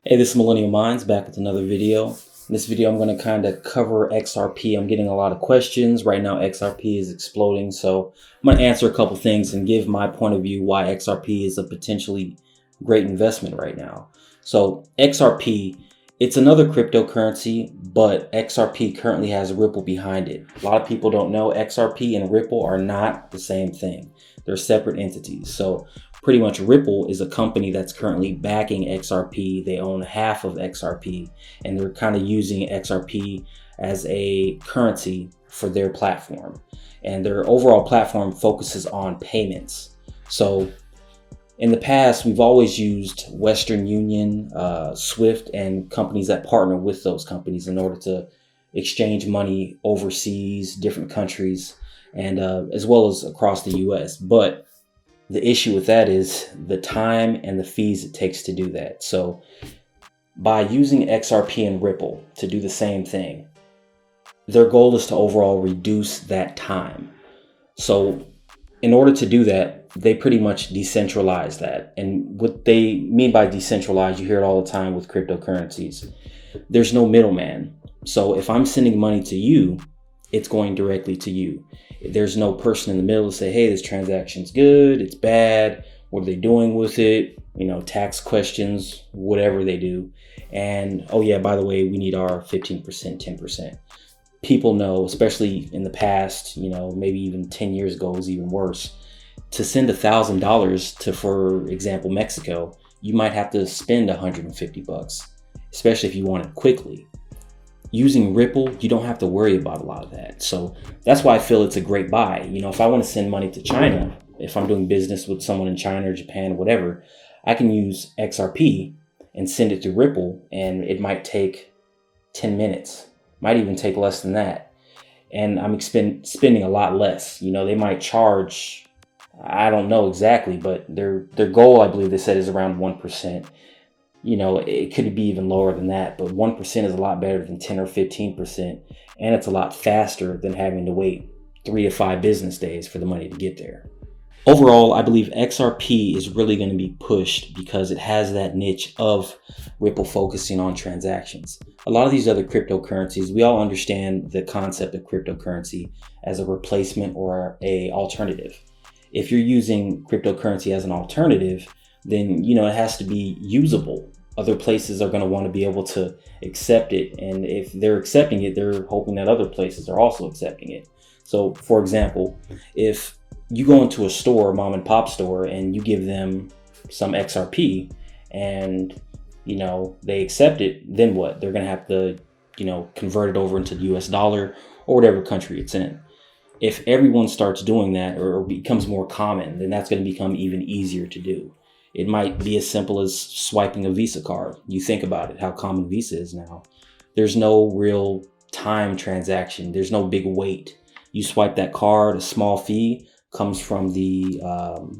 Hey, this is Millennial Mindz back with another video. In this video, I'm going to kind of cover XRP. I'm getting a lot of questions. Right now, XRP is exploding. So I'm going to answer a couple things and give my point of view why XRP is a potentially great investment right now. So XRP, it's another cryptocurrency, but XRP currently has Ripple behind it. A lot of people don't know XRP and Ripple are not the same thing. They're separate entities. So pretty much Ripple is a company that's currently backing XRP. They own half of XRP and they're kind of using XRP as a currency for their platform. And their overall platform focuses on payments. So in the past, we've always used Western Union, Swift, and companies that partner with those companies in order to exchange money overseas, different countries, and as well as across the US. But the issue with that is the time and the fees it takes to do that. So by using XRP and Ripple to do the same thing, their goal is to overall reduce that time. So in order to do that, they pretty much decentralize that. And what they mean by decentralized, you hear it all the time with cryptocurrencies. There's no middleman. So if I'm sending money to you, it's going directly to you. There's no person in the middle to say, hey, this transaction's good, it's bad, what are they doing with it? You know, tax questions, whatever they do. And, oh yeah, by the way, we need our 15%, 10%. People know, especially in the past, you know, maybe even 10 years ago it was even worse. To send $1,000 to, for example, Mexico, you might have to spend $150, especially if you want it quickly. Using Ripple, you don't have to worry about a lot of that. So that's why I feel it's a great buy. You know, if I want to send money to China, if I'm doing business with someone in China or Japan or whatever, I can use XRP and send it to Ripple, and it might take 10 minutes, might even take less than that. And I'm spending a lot less. You know, they might charge, I don't know exactly, but their goal, I believe they said, is around 1%. You know, it could be even lower than that, but 1% is a lot better than 10 or 15%. And it's a lot faster than having to wait 3 to 5 business days for the money to get there. Overall, I believe XRP is really going to be pushed because it has that niche of Ripple focusing on transactions. A lot of these other cryptocurrencies, we all understand the concept of cryptocurrency as a replacement or a alternative. If you're using cryptocurrency as an alternative, then, you know, it has to be usable. Other places are going to want to be able to accept it. And if they're accepting it, they're hoping that other places are also accepting it. So, for example, if you go into a store, mom and pop store, and you give them some XRP and, you know, they accept it, then what? They're going to have to, you know, convert it over into the US dollar or whatever country it's in. If everyone starts doing that or becomes more common, then that's going to become even easier to do. It might be as simple as swiping a Visa card. You think about it, how common Visa is now. There's no real time transaction. There's no big wait. You swipe that card, a small fee comes from the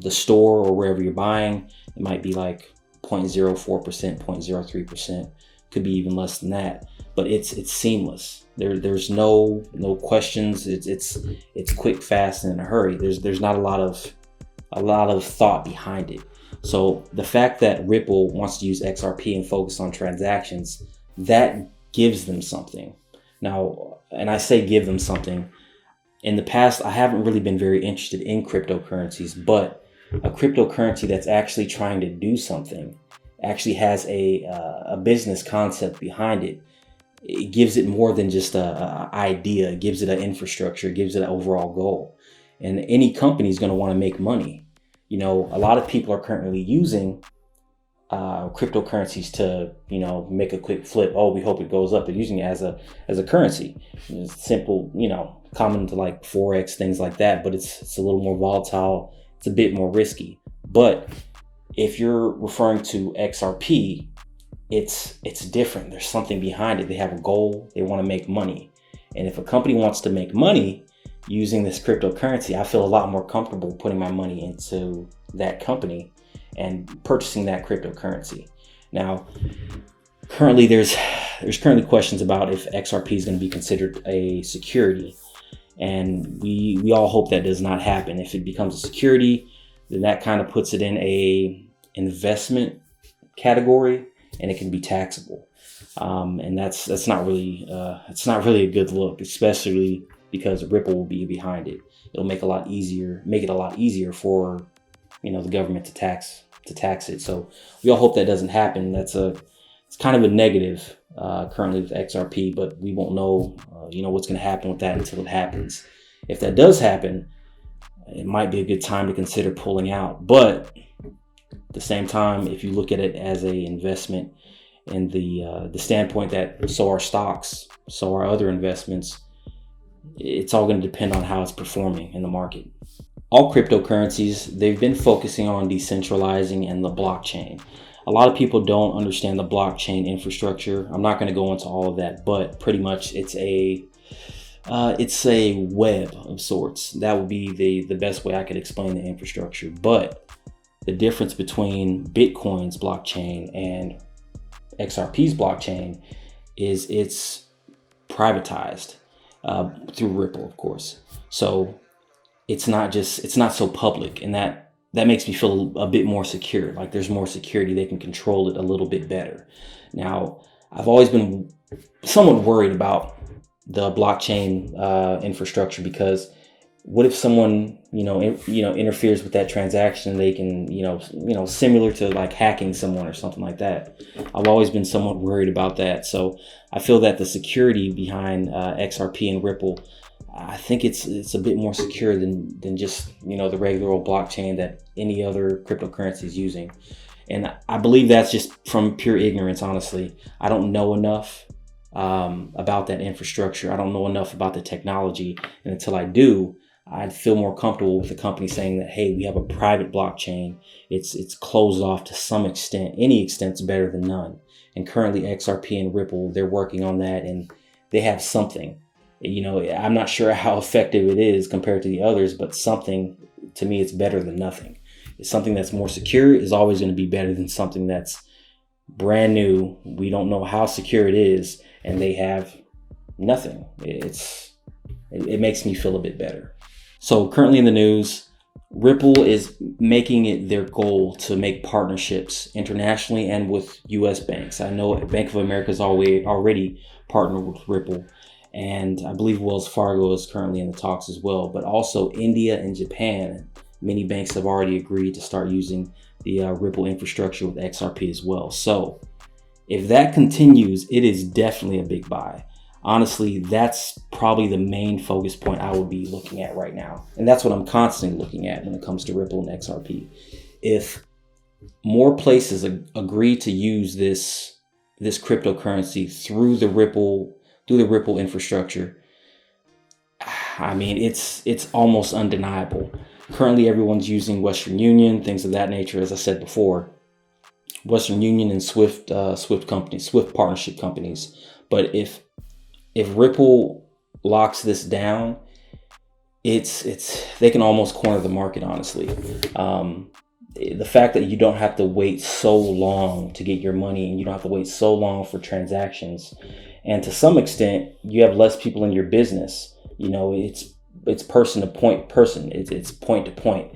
store or wherever you're buying. It might be like 0.04%, 0.03%, could be even less than that. But it's seamless. There's no questions. It's quick, fast, and in a hurry. There's not a lot of thought behind it. So the fact that Ripple wants to use XRP and focus on transactions, that gives them something. Now, and I say give them something. In the past, I haven't really been very interested in cryptocurrencies, but a cryptocurrency that's actually trying to do something, actually has a business concept behind it. It gives it more than just a idea. It gives it an infrastructure. It gives it an overall goal. And any company is going to want to make money. You know, a lot of people are currently using cryptocurrencies to, you know, make a quick flip. Oh, we hope it goes up. They're using it as a currency. It's simple, you know, common to like Forex, things like that. But it's a little more volatile. It's a bit more risky. But if you're referring to XRP, it's different. There's something behind it. They have a goal. They want to make money. And if a company wants to make money using this cryptocurrency, I feel a lot more comfortable putting my money into that company and purchasing that cryptocurrency. Now, currently there's currently questions about if XRP is going to be considered a security. And we all hope that does not happen. If it becomes a security, then that kind of puts it in a investment category and it can be taxable. And that's not really a good look, especially because Ripple will be behind it. It'll make it a lot easier for, the government to tax it. So we all hope that doesn't happen. It's kind of a negative currently with XRP, but we won't know what's going to happen with that until it happens. If that does happen, it might be a good time to consider pulling out. But at the same time, if you look at it as a investment in the standpoint that so are stocks, so are other investments, it's all going to depend on how it's performing in the market. All cryptocurrencies, they've been focusing on decentralizing and the blockchain. A lot of people don't understand the blockchain infrastructure. I'm not going to go into all of that, but pretty much it's a web of sorts. That would be the best way I could explain the infrastructure. But the difference between Bitcoin's blockchain and XRP's blockchain is it's privatized through Ripple, of course. So it's not so public, and that makes me feel a bit more secure. Like there's more security. They can control it a little bit better. Now, I've always been somewhat worried about the blockchain infrastructure, because what if someone interferes with that transaction? They can similar to like hacking someone or something like that. I've always been somewhat worried about that. So I feel that the security behind XRP and Ripple, I think it's a bit more secure than just the regular old blockchain that any other cryptocurrency is using. And I believe that's just from pure ignorance. Honestly, I don't know enough about that infrastructure. I don't know enough about the technology, and until I do, I'd feel more comfortable with the company saying that, hey, we have a private blockchain. It's closed off to some extent. Any extent's better than none. And currently XRP and Ripple, they're working on that, and they have something. I'm not sure how effective it is compared to the others, but something, to me, it's better than nothing. It's something that's more secure is always going to be better than something that's brand new. We don't know how secure it is, and they have nothing. It makes me feel a bit better. So currently in the news, Ripple is making it their goal to make partnerships internationally and with U.S. banks. I know Bank of America is already partnered with Ripple, and I believe Wells Fargo is currently in the talks as well. But also India and Japan, many banks have already agreed to start using the Ripple infrastructure with XRP as well. So if that continues, it is definitely a big buy. Honestly, that's probably the main focus point I would be looking at right now. And that's what I'm constantly looking at when it comes to Ripple and XRP. If more places agree to use this cryptocurrency through the Ripple infrastructure, I mean, it's almost undeniable. Currently, everyone's using Western Union, things of that nature. As I said before, Western Union and Swift partnership companies. But if Ripple locks this down, they can almost corner the market, honestly. The fact that you don't have to wait so long to get your money, and you don't have to wait so long for transactions, and to some extent, you have less people in your business. It's person to point person. It's point to point.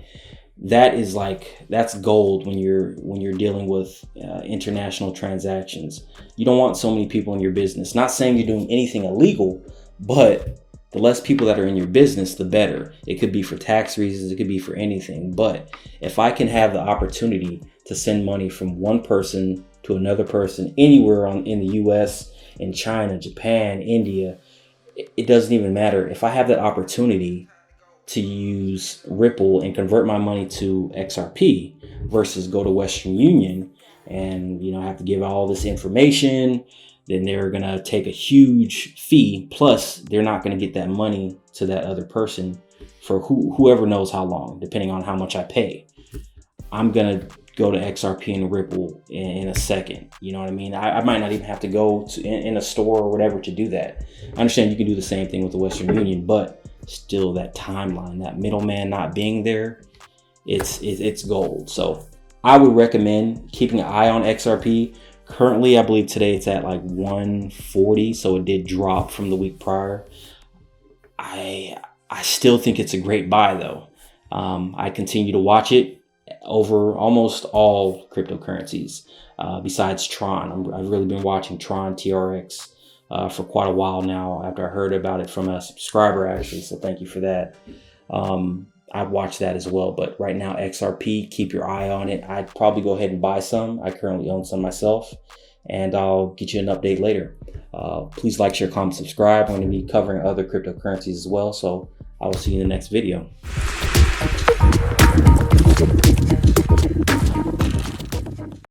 That's gold when you're dealing with international transactions. You don't want so many people in your business. Not saying you're doing anything illegal, but the less people that are in your business, the better. It could be for tax reasons. It could be for anything. But if I can have the opportunity to send money from one person to another person anywhere in the US, in China, Japan, India, it doesn't even matter. If I have that opportunity to use Ripple and convert my money to XRP versus go to Western Union and have to give all this information, then they're going to take a huge fee. Plus, they're not going to get that money to that other person for whoever knows how long, depending on how much I pay. I'm going to go to XRP and Ripple in a second. You know what I mean? I might not even have to go in a store or whatever to do that. I understand you can do the same thing with the Western Union, but still that timeline, that middleman not being there, it's gold. So I would recommend keeping an eye on XRP. Currently, I believe today it's at like 140, so it did drop from the week prior. I still think it's a great buy though. I continue to watch it over almost all cryptocurrencies besides Tron. I've really been watching Tron TRX for quite a while now after I heard about it from a subscriber actually, so thank you for that. I've watched that as well, but right now XRP, keep your eye on it. I'd probably go ahead and buy some. I currently own some myself, and I'll get you an update later. Please like, share, comment, subscribe. I'm going to be covering other cryptocurrencies as well, so I will see you in the next video.